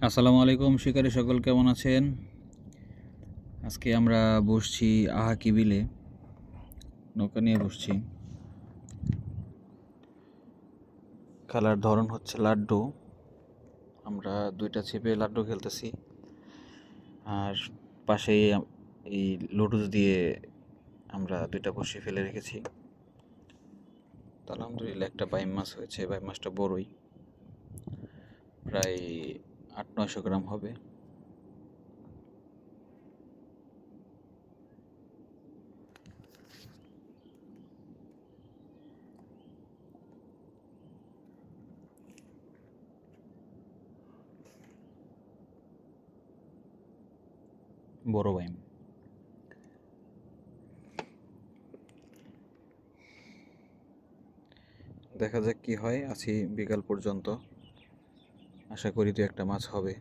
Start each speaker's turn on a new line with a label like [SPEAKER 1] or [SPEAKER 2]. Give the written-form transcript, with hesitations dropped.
[SPEAKER 1] আসসালামু আলাইকুম শিকারী সকল, কেমন আছেন? আজকে আমরা বসছি আহাকি বিলে, নৌকা নিয়ে বসছি। খেলার ধরন হচ্ছে লাড্ডু। আমরা দুইটা ছিপে লাড্ডু খেলতেছি, আর পাশেই এই লুডুস দিয়ে আমরা দুইটা বসি ফেলে রেখেছি। আলহামদুলিল্লাহ একটা বাইম মাছ হয়েছে। বাইম মাছটা বড়ই, প্রায় 800-900 গ্রাম হবে। বড় বাইম। দেখা যাক কি হয়। আছি বিকাল পর্যন্ত, আশা করি 2-1 মাছ হবে।